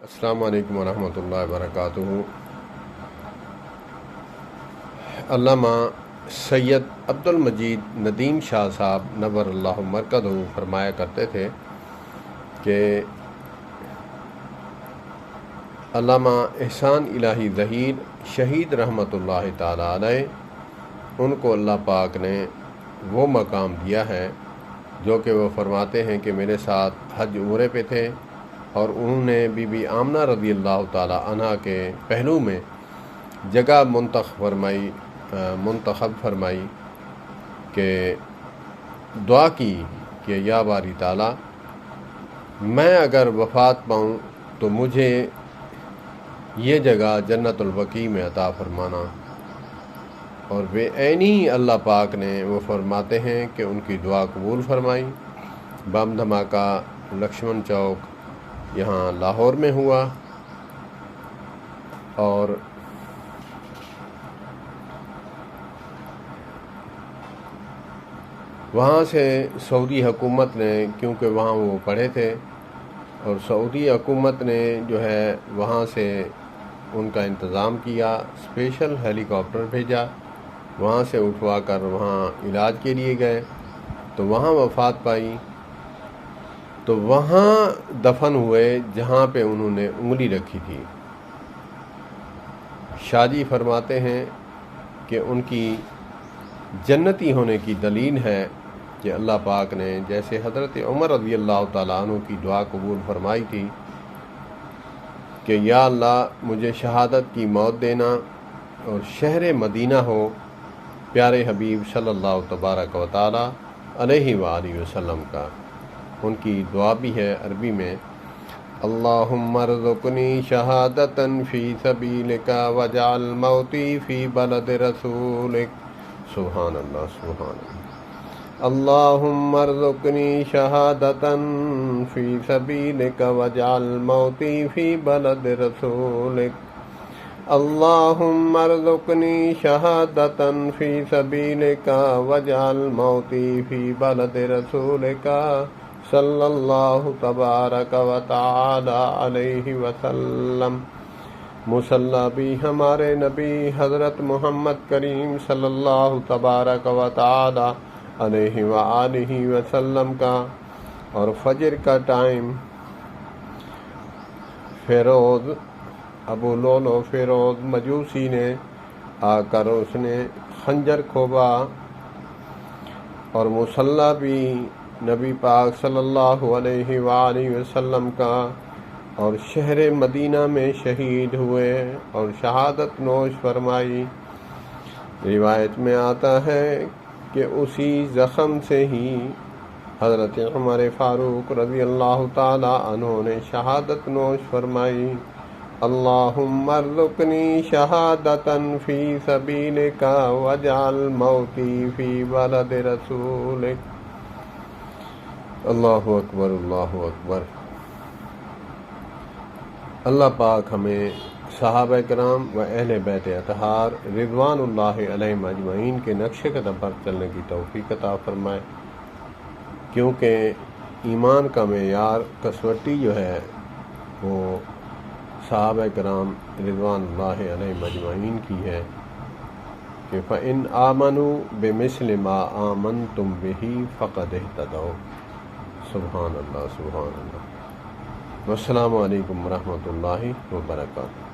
السلام علیکم ورحمۃ اللہ وبرکاتہ۔ علامہ سید عبدالمجید ندیم شاہ صاحب نور اللہ مرکزہ فرمایا کرتے تھے کہ علامہ احسان الہی ظہیر شہید رحمۃ اللہ تعالی علیہ، ان کو اللہ پاک نے وہ مقام دیا ہے جو کہ وہ فرماتے ہیں کہ میرے ساتھ حج عمرے پہ تھے اور انہوں نے بی بی آمنہ رضی اللہ تعالی عنہ کے پہلو میں جگہ منتخب فرمائی کہ دعا کی کہ یا باری تعالی، میں اگر وفات پاؤں تو مجھے یہ جگہ جنت البقیع میں عطا فرمانا، اور بے عینی اللہ پاک نے وہ فرماتے ہیں کہ ان کی دعا قبول فرمائی۔ بم دھماکہ لکشمن چوک یہاں لاہور میں ہوا، اور وہاں سے سعودی حکومت نے، کیونکہ وہاں وہ پڑھے تھے، اور سعودی حکومت نے جو ہے وہاں سے ان کا انتظام کیا، اسپیشل ہیلی کاپٹر بھیجا، وہاں سے اٹھوا کر وہاں علاج کے لیے گئے تو وہاں وفات پائی، تو وہاں دفن ہوئے جہاں پہ انہوں نے انگلی رکھی تھی۔ شاہ جی فرماتے ہیں کہ ان کی جنتی ہونے کی دلیل ہے کہ اللہ پاک نے جیسے حضرت عمر رضی اللہ تعالیٰ عنہ کی دعا قبول فرمائی تھی کہ یا اللہ مجھے شہادت کی موت دینا اور شہر مدینہ ہو پیارے حبیب صلی اللہ تبارک و تعالی علیہ وآلہ وسلم کا۔ ان کی دعا بھی ہے عربی میں، اللہم ارزقنی شہادتا فی سبیلک وجعل موتی فی بلد رسولک، سبحان اللہ سبحان اللہ۔ اللہم ارزقنی شہادتا فی سبیلک وجعل موتی فی بلد رسولک، اللہم ارزقنی شہادتا فی سبیلک وجعل موتی فی بلد رسولک صلی اللہ تبارک و تعالی علیہ وسلم۔ مصلی بھی ہمارے نبی حضرت محمد کریم صلی اللہ تبارک و تعالی علیہ وآلہ وسلم کا۔ اور فجر کا ٹائم فیروز ابو لولو فیروز مجوسی نے آ کر اس نے خنجر کھوبا، اور مصلی بھی نبی پاک صلی اللہ علیہ وآلہ وسلم کا، اور شہر مدینہ میں شہید ہوئے اور شہادت نوش فرمائی۔ روایت میں آتا ہے کہ اسی زخم سے ہی حضرت عمر فاروق رضی اللہ تعالی عنہ نے شہادت نوش فرمائی، اللہم ارزقنی شہادتا فی سبیلک وجعل موتی فی بلد رسولک۔ اللہ اکبر اللہ اکبر۔ اللہ پاک ہمیں صحابہ کرام و اہل بیت اطہار رضوان اللہ علیہم اجمعین کے نقش قدم پر چلنے کی توفیق عطا فرمائے، کیونکہ ایمان کا معیار کسوٹی جو ہے وہ صحابہ کرام رضوان اللہ علیہم اجمعین کی ہے کہ فَإِنْ آمَنُوا بِمِثْلِ مَا آمَنْتُمْ بِهِ فَقَدِ اهْتَدَوْا۔ سبحان اللہ سبحان اللہ۔ والسلام علیکم ورحمۃ اللہ وبرکاتہ۔